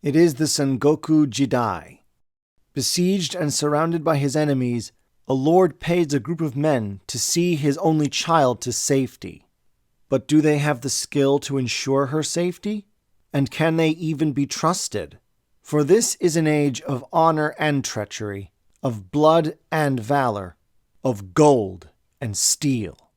It is the Sengoku Jidai. Besieged and surrounded by his enemies, a lord pays a group of men to see his only child to safety. But do they have the skill to ensure her safety? And can they even be trusted? For this is an age of honor and treachery, of blood and valor, of gold and steel.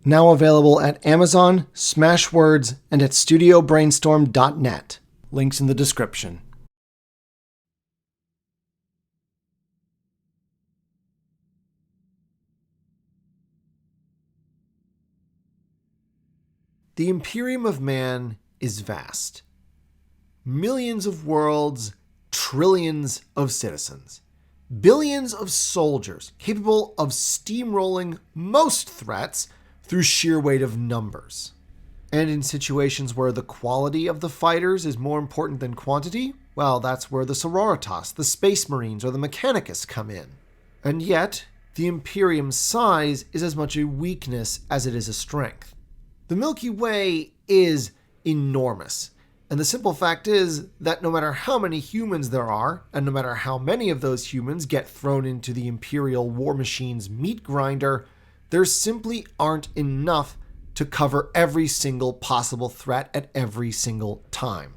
Now available at Amazon, Smashwords, and at studiobrainstorm.net. Links in the description. The Imperium of Man is vast. Millions of worlds, trillions of citizens, billions of soldiers capable of steamrolling most threats through sheer weight of numbers. And in situations where the quality of the fighters is more important than quantity, well, that's where the Sororitas, the Space Marines, or the Mechanicus come in. And yet, the Imperium's size is as much a weakness as it is a strength. The Milky Way is enormous, and the simple fact is that no matter how many humans there are, and no matter how many of those humans get thrown into the Imperial war machine's meat grinder, there simply aren't enough to cover every single possible threat at every single time.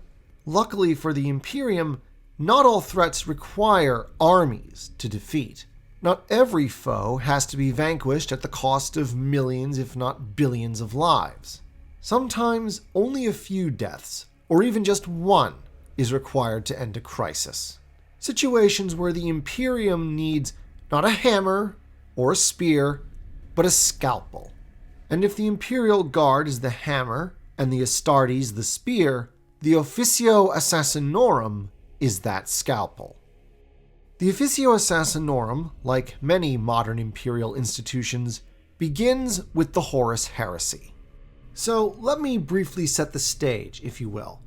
Luckily for the Imperium, not all threats require armies to defeat. Not every foe has to be vanquished at the cost of millions, if not billions, of lives. Sometimes only a few deaths, or even just one, is required to end a crisis. Situations where the Imperium needs not a hammer or a spear, but a scalpel. And if the Imperial Guard is the hammer and the Astartes the spear, the Officio Assassinorum is that scalpel. The Officio Assassinorum, like many modern imperial institutions, begins with the Horus Heresy. So let me briefly set the stage, if you will.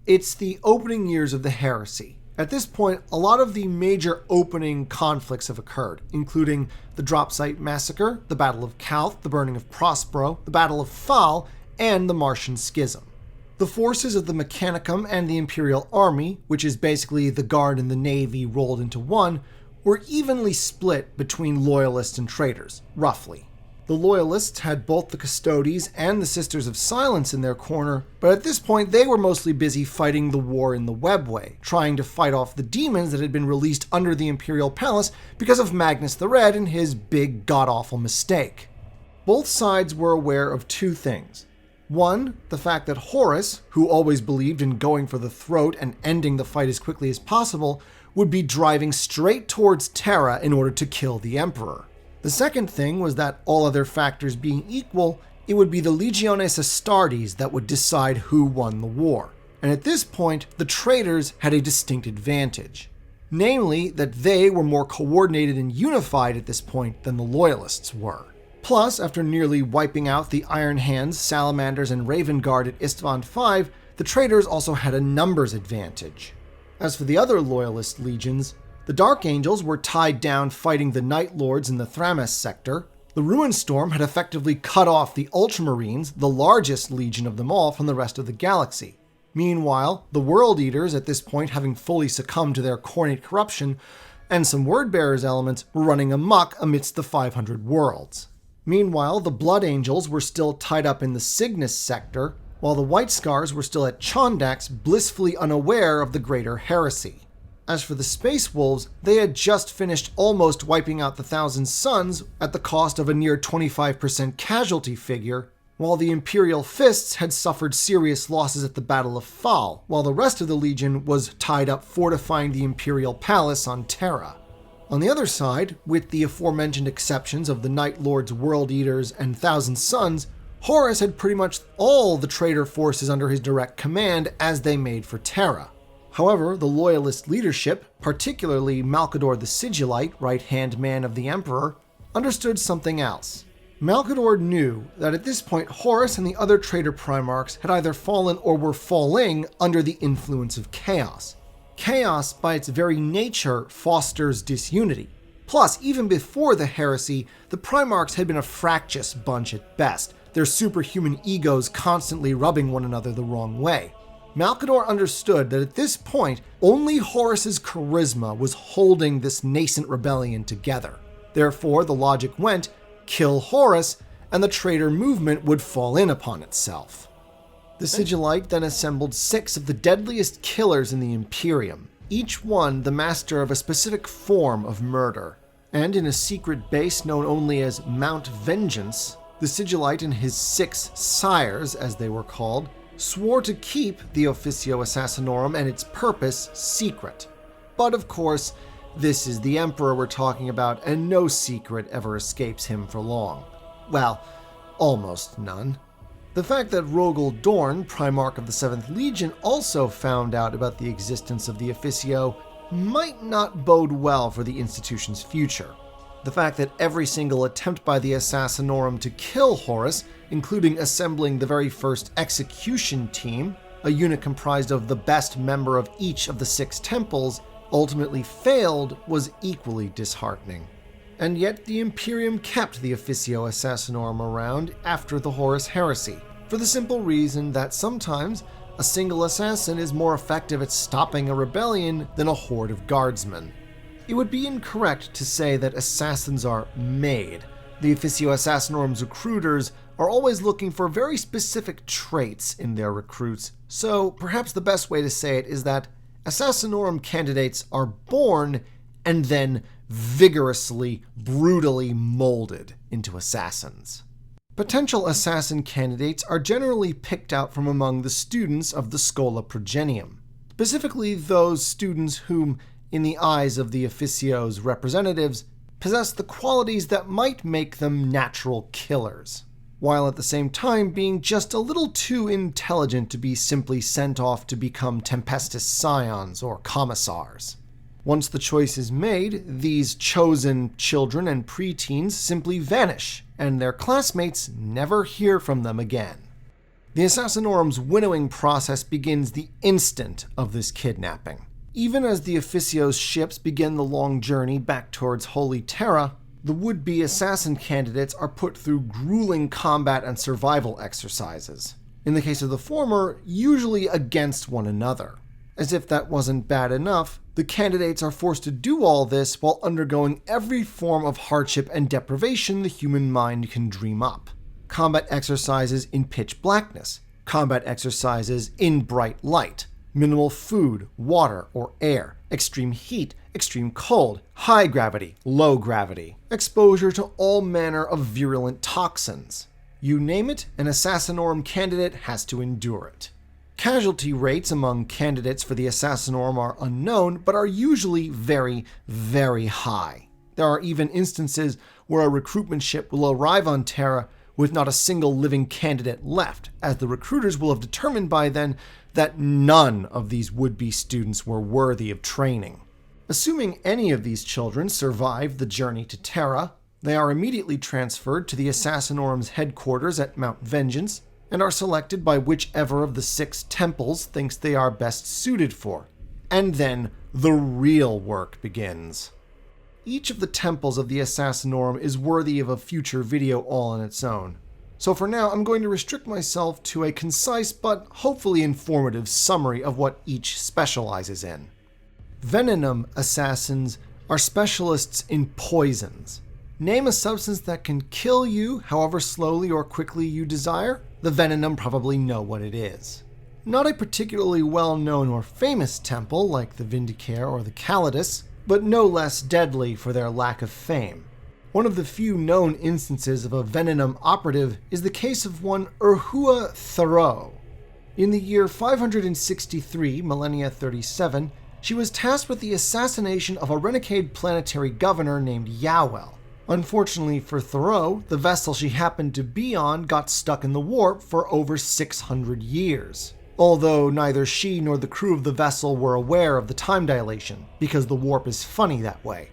It's the opening years of the heresy. At this point, a lot of the major opening conflicts have occurred, including the Dropsite Massacre, the Battle of Calth, the burning of Prospero, the Battle of Phal, and the Martian Schism. The forces of the Mechanicum and the Imperial Army, which is basically the Guard and the Navy rolled into one, were evenly split between loyalists and traitors, roughly. The loyalists had both the Custodes and the Sisters of Silence in their corner, but at this point they were mostly busy fighting the war in the Webway, trying to fight off the demons that had been released under the Imperial Palace because of Magnus the Red and his big god-awful mistake. Both sides were aware of two things. One, the fact that Horus, who always believed in going for the throat and ending the fight as quickly as possible, would be driving straight towards Terra in order to kill the Emperor. The second thing was that, all other factors being equal, it would be the Legiones Astartes that would decide who won the war. And at this point, the traitors had a distinct advantage. Namely, that they were more coordinated and unified at this point than the loyalists were. Plus, after nearly wiping out the Iron Hands, Salamanders, and Raven Guard at Istvan V, the traitors also had a numbers advantage. As for the other loyalist legions, the Dark Angels were tied down fighting the Night Lords in the Thramas sector. The Ruinstorm had effectively cut off the Ultramarines, the largest legion of them all, from the rest of the galaxy. Meanwhile, the World Eaters, at this point having fully succumbed to their cornate corruption, and some Wordbearers elements, were running amok amidst the 500 worlds. Meanwhile, the Blood Angels were still tied up in the Cygnus sector, while the White Scars were still at Chondax, blissfully unaware of the greater heresy. As for the Space Wolves, they had just finished almost wiping out the Thousand Suns at the cost of a near 25% casualty figure, while the Imperial Fists had suffered serious losses at the Battle of Phal, while the rest of the Legion was tied up fortifying the Imperial Palace on Terra. On the other side, with the aforementioned exceptions of the Night Lords, World Eaters, and Thousand Suns, Horus had pretty much all the traitor forces under his direct command as they made for Terra. However, the Loyalist leadership, particularly Malcador the Sigillite, right-hand man of the Emperor, understood something else. Malcador knew that at this point Horus and the other traitor Primarchs had either fallen or were falling under the influence of chaos. Chaos, by its very nature, fosters disunity. Plus, even before the heresy, the Primarchs had been a fractious bunch at best, their superhuman egos constantly rubbing one another the wrong way. Malkador understood that at this point, only Horus's charisma was holding this nascent rebellion together. Therefore, the logic went, kill Horus, and the traitor movement would fall in upon itself. The Sigillite then assembled 6 of the deadliest killers in the Imperium, each one the master of a specific form of murder. And in a secret base known only as Mount Vengeance, the Sigillite and his 6 sires, as they were called, swore to keep the Officio Assassinorum and its purpose secret. But of course, this is the Emperor we're talking about, and no secret ever escapes him for long. Well, almost none. The fact that Rogel Dorn, Primarch of the 7th Legion, also found out about the existence of the Officio might not bode well for the institution's future. The fact that every single attempt by the Assassinorum to kill Horus, including assembling the very first execution team, a unit comprised of the best member of each of the 6 temples, ultimately failed was equally disheartening. And yet the Imperium kept the Officio Assassinorum around after the Horus Heresy, for the simple reason that sometimes a single assassin is more effective at stopping a rebellion than a horde of guardsmen. It would be incorrect to say that assassins are made. The Officio Assassinorum's recruiters are always looking for very specific traits in their recruits, so perhaps the best way to say it is that Assassinorum candidates are born and then vigorously, brutally molded into assassins. Potential assassin candidates are generally picked out from among the students of the Schola Progenium, specifically those students whom, in the eyes of the Officio's representatives, possess the qualities that might make them natural killers, while at the same time being just a little too intelligent to be simply sent off to become Tempestus Scions or Commissars. Once the choice is made, these chosen children and preteens simply vanish, and their classmates never hear from them again. The Assassinorum's winnowing process begins the instant of this kidnapping. Even as the Officio's ships begin the long journey back towards Holy Terra, the would-be assassin candidates are put through grueling combat and survival exercises. In the case of the former, usually against one another. As if that wasn't bad enough, the candidates are forced to do all this while undergoing every form of hardship and deprivation the human mind can dream up. Combat exercises in pitch blackness, combat exercises in bright light, minimal food, water, or air, extreme heat, extreme cold, high gravity, low gravity, exposure to all manner of virulent toxins. You name it, an Assassinorum candidate has to endure it. Casualty rates among candidates for the Assassinorum are unknown, but are usually very, very high. There are even instances where a recruitment ship will arrive on Terra with not a single living candidate left, as the recruiters will have determined by then that none of these would-be students were worthy of training. Assuming any of these children survive the journey to Terra, they are immediately transferred to the Assassinorum's headquarters at Mount Vengeance, and are selected by whichever of the 6 temples thinks they are best suited for. And then the real work begins. Each of the temples of the Assassinorum is worthy of a future video all on its own. So for now, I'm going to restrict myself to a concise but hopefully informative summary of what each specializes in. Venom Assassins are specialists in poisons. Name a substance that can kill you however slowly or quickly you desire, the Venom probably know what it is. Not a particularly well-known or famous temple like the Vindicare or the Calidus, but no less deadly for their lack of fame. One of the few known instances of a Venom operative is the case of one Urhua Thoreau. In the year 563, millennia 37, she was tasked with the assassination of a renegade planetary governor named Yawel. Unfortunately for Thoreau, the vessel she happened to be on got stuck in the warp for over 600 years. Although neither she nor the crew of the vessel were aware of the time dilation, because the warp is funny that way.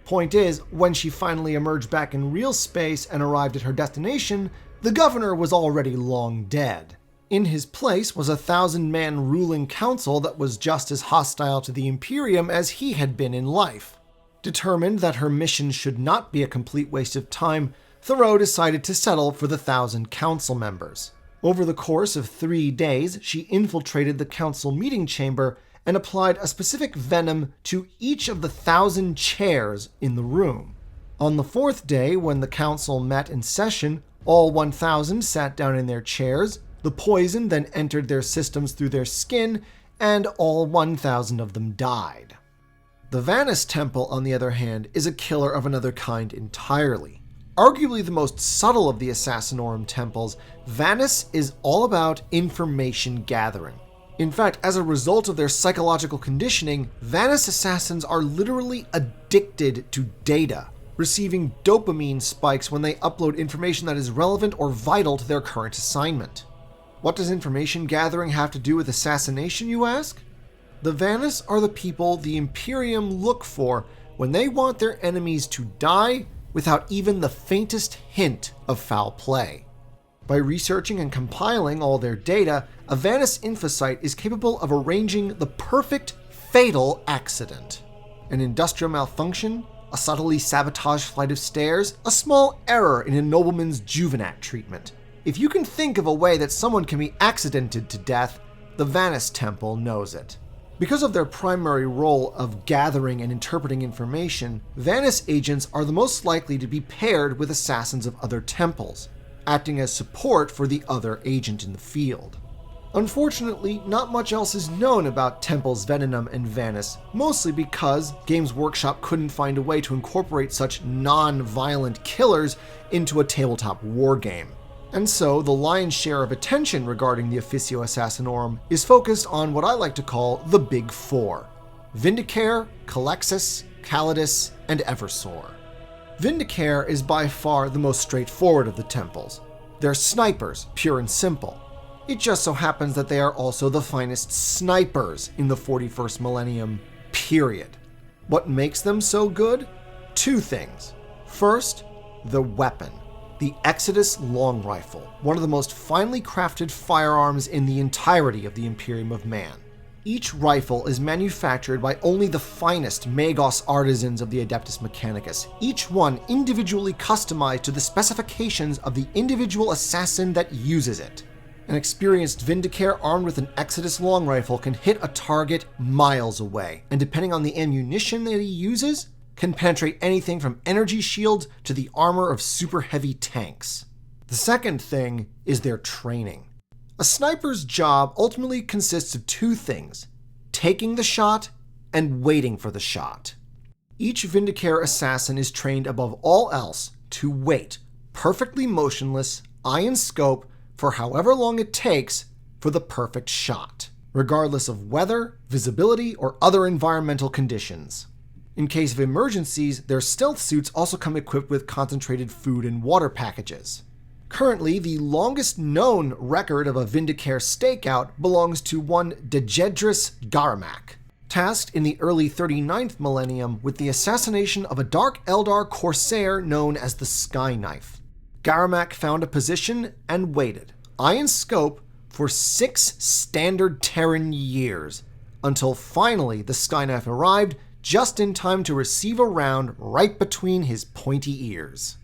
Point is, when she finally emerged back in real space and arrived at her destination, the governor was already long dead. In his place was a 1,000-man ruling council that was just as hostile to the Imperium as he had been in life. Determined that her mission should not be a complete waste of time, Thoreau decided to settle for the 1,000 council members. Over the course of 3 days, she infiltrated the council meeting chamber and applied a specific venom to each of the 1,000 chairs in the room. On the 4th day, when the council met in session, all 1,000 sat down in their chairs, the poison then entered their systems through their skin, and all 1,000 of them died. The Vanus Temple, on the other hand, is a killer of another kind entirely. Arguably the most subtle of the Assassinorum temples, Vanus is all about information gathering. In fact, as a result of their psychological conditioning, Vanus assassins are literally addicted to data, receiving dopamine spikes when they upload information that is relevant or vital to their current assignment. What does information gathering have to do with assassination, you ask? The Vanus are the people the Imperium look for when they want their enemies to die without even the faintest hint of foul play. By researching and compiling all their data, a Vanus infocyte is capable of arranging the perfect fatal accident. An industrial malfunction, a subtly sabotaged flight of stairs, a small error in a nobleman's juvenat treatment. If you can think of a way that someone can be accidented to death, the Vanus Temple knows it. Because of their primary role of gathering and interpreting information, Vanus agents are the most likely to be paired with assassins of other temples, acting as support for the other agent in the field. Unfortunately, not much else is known about Temples Venom and Vanus, mostly because Games Workshop couldn't find a way to incorporate such non-violent killers into a tabletop wargame. And so, the lion's share of attention regarding the Officio Assassinorum is focused on what I like to call the Big Four: Vindicare, Calexus, Calidus, and Eversor. Vindicare is by far the most straightforward of the temples. They're snipers, pure and simple. It just so happens that they are also the finest snipers in the 41st millennium, period. What makes them so good? 2 things. First, the weapon. The Exodus Long Rifle, one of the most finely crafted firearms in the entirety of the Imperium of Man. Each rifle is manufactured by only the finest Magos artisans of the Adeptus Mechanicus, each one individually customized to the specifications of the individual assassin that uses it. An experienced Vindicare armed with an Exodus Long Rifle can hit a target miles away, and depending on the ammunition that he uses, can penetrate anything from energy shields to the armor of super heavy tanks. The second thing is their training. A sniper's job ultimately consists of 2 things: taking the shot and waiting for the shot. Each Vindicare assassin is trained above all else to wait, perfectly motionless, eye in scope, for however long it takes for the perfect shot, regardless of weather, visibility, or other environmental conditions. In case of emergencies, their stealth suits also come equipped with concentrated food and water packages. Currently, the longest known record of a Vindicare stakeout belongs to one Degedrus Garamak, tasked in the early 39th millennium with the assassination of a Dark Eldar corsair known as the Sky Knife. Garamak found a position and waited, eye in scope, for 6 standard Terran years, until finally the Sky Knife arrived just in time to receive a round right between his pointy ears.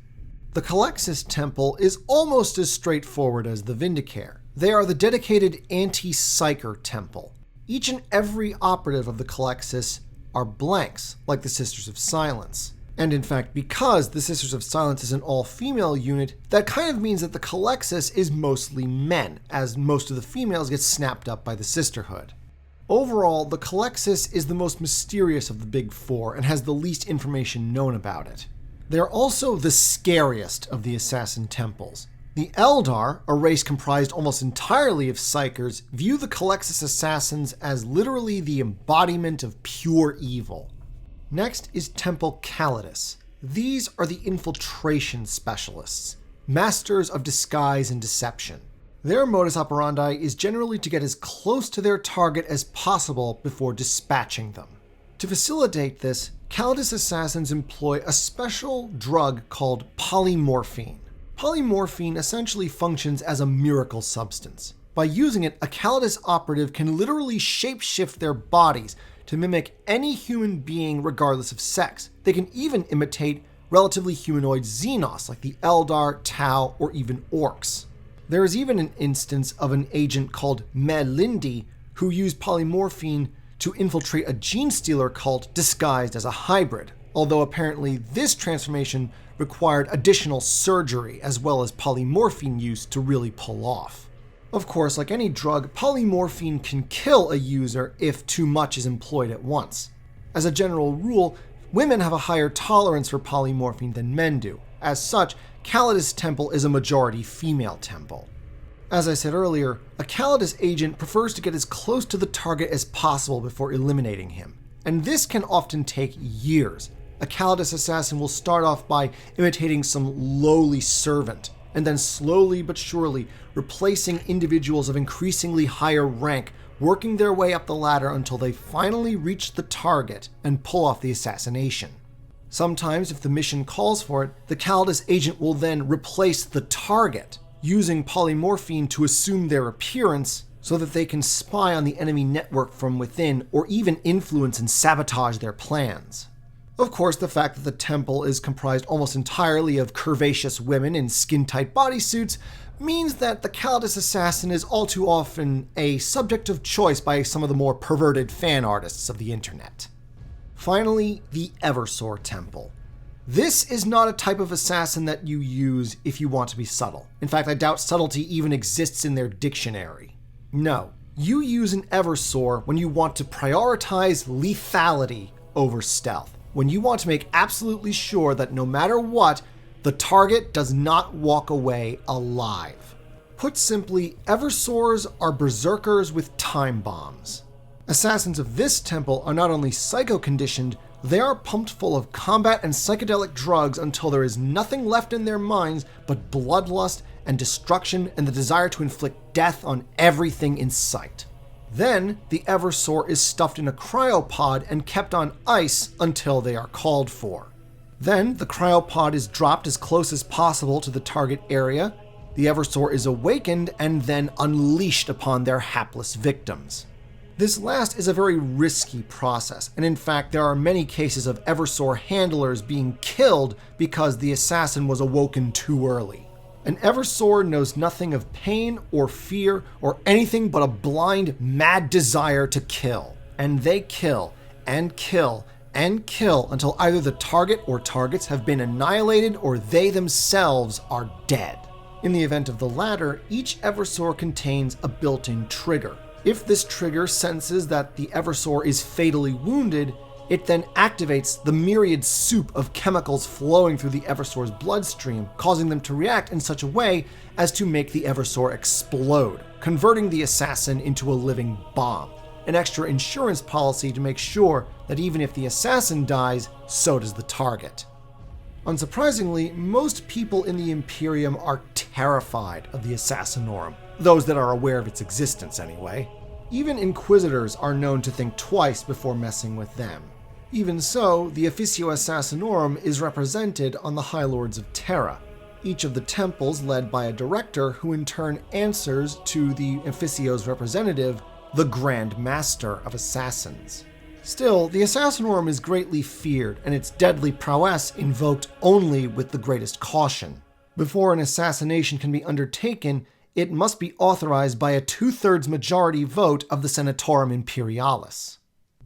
The Calexus Temple is almost as straightforward as the Vindicare. They are the dedicated anti-psyker temple. Each and every operative of the Calexus are blanks, like the Sisters of Silence. And in fact, because the Sisters of Silence is an all-female unit, that kind of means that the Calexus is mostly men, as most of the females get snapped up by the Sisterhood. Overall, the Calexus is the most mysterious of the Big Four and has the least information known about it. They are also the scariest of the assassin temples. The Eldar, a race comprised almost entirely of psychers, view the Calexus assassins as literally the embodiment of pure evil. Next is Temple Calidus. These are the infiltration specialists, masters of disguise and deception. Their modus operandi is generally to get as close to their target as possible before dispatching them. To facilitate this, Calidus assassins employ a special drug called polymorphine. Polymorphine essentially functions as a miracle substance. By using it, a Calidus operative can literally shapeshift their bodies to mimic any human being regardless of sex. They can even imitate relatively humanoid Xenos like the Eldar, Tau, or even Orcs. There is even an instance of an agent called Melindi who used polymorphine to infiltrate a gene stealer cult disguised as a hybrid, although apparently this transformation required additional surgery as well as polymorphine use to really pull off. Of course, like any drug, polymorphine can kill a user if too much is employed at once. As a general rule, women have a higher tolerance for polymorphine than men do. As such, Calexus Temple is a majority female temple. As I said earlier, a Calexus agent prefers to get as close to the target as possible before eliminating him, and this can often take years. A Calexus assassin will start off by imitating some lowly servant, and then slowly but surely replacing individuals of increasingly higher rank, working their way up the ladder until they finally reach the target and pull off the assassination. Sometimes, if the mission calls for it, the Calexus agent will then replace the target, using polymorphine to assume their appearance so that they can spy on the enemy network from within or even influence and sabotage their plans. Of course, the fact that the temple is comprised almost entirely of curvaceous women in skin-tight bodysuits means that the Calexus assassin is all too often a subject of choice by some of the more perverted fan artists of the internet. Finally, the Eversor Temple. This is not a type of assassin that you use if you want to be subtle. In fact, I doubt subtlety even exists in their dictionary. No, you use an Eversor when you want to prioritize lethality over stealth, when you want to make absolutely sure that no matter what, the target does not walk away alive. Put simply, Eversors are berserkers with time bombs. Assassins of this temple are not only psycho-conditioned, they are pumped full of combat and psychedelic drugs until there is nothing left in their minds but bloodlust and destruction and the desire to inflict death on everything in sight. Then, the Eversor is stuffed in a cryopod and kept on ice until they are called for. Then, the cryopod is dropped as close as possible to the target area, the Eversor is awakened and then unleashed upon their hapless victims. This last is a very risky process, and in fact there are many cases of Eversor handlers being killed because the assassin was awoken too early. An Eversor knows nothing of pain or fear or anything but a blind, mad desire to kill. And they kill, and kill, and kill until either the target or targets have been annihilated or they themselves are dead. In the event of the latter, each Eversor contains a built-in trigger. If this trigger senses that the Eversor is fatally wounded, it then activates the myriad soup of chemicals flowing through the Eversor's bloodstream, causing them to react in such a way as to make the Eversor explode, converting the assassin into a living bomb. An extra insurance policy to make sure that even if the assassin dies, so does the target. Unsurprisingly, most people in the Imperium are terrified of the Assassinorum, those that are aware of its existence anyway. Even Inquisitors are known to think twice before messing with them. Even so, the Officio Assassinorum is represented on the High Lords of Terra, each of the temples led by a director who in turn answers to the Officio's representative, the Grand Master of Assassins. Still, the Assassinorum is greatly feared, and its deadly prowess invoked only with the greatest caution. Before an assassination can be undertaken, it must be authorized by a 2/3 majority vote of the Senatorum Imperialis.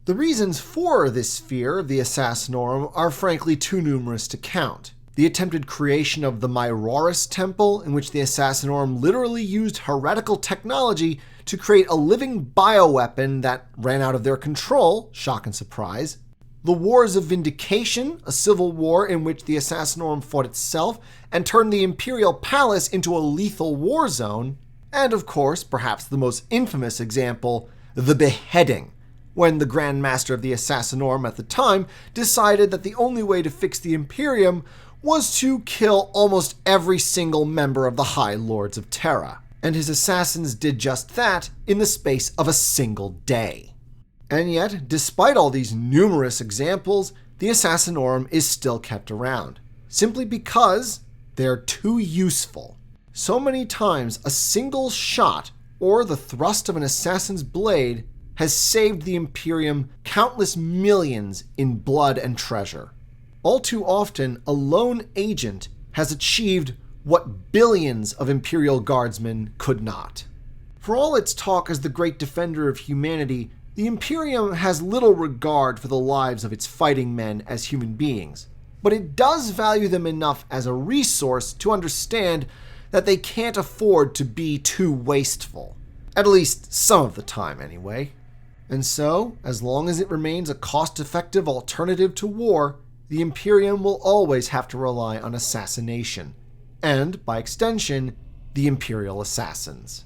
The reasons for this fear of the Assassinorum are frankly too numerous to count. The attempted creation of the Horus Temple, in which the Assassinorum literally used heretical technology to create a living bioweapon that ran out of their control, shock and surprise. The Wars of Vindication, a civil war in which the Assassinorum fought itself and turned the Imperial Palace into a lethal war zone. And of course, perhaps the most infamous example, the beheading, when the Grand Master of the Assassinorum at the time decided that the only way to fix the Imperium was to kill almost every single member of the High Lords of Terra. And his assassins did just that in the space of a single day. And yet, despite all these numerous examples, the Assassinorum is still kept around, simply because they're too useful. So many times, a single shot or the thrust of an assassin's blade has saved the Imperium countless millions in blood and treasure. All too often, a lone agent has achieved what billions of Imperial Guardsmen could not. For all its talk as the great defender of humanity, the Imperium has little regard for the lives of its fighting men as human beings, but it does value them enough as a resource to understand that they can't afford to be too wasteful. At least some of the time, anyway. And so, as long as it remains a cost-effective alternative to war, the Imperium will always have to rely on assassination, and, by extension, the Imperial Assassins.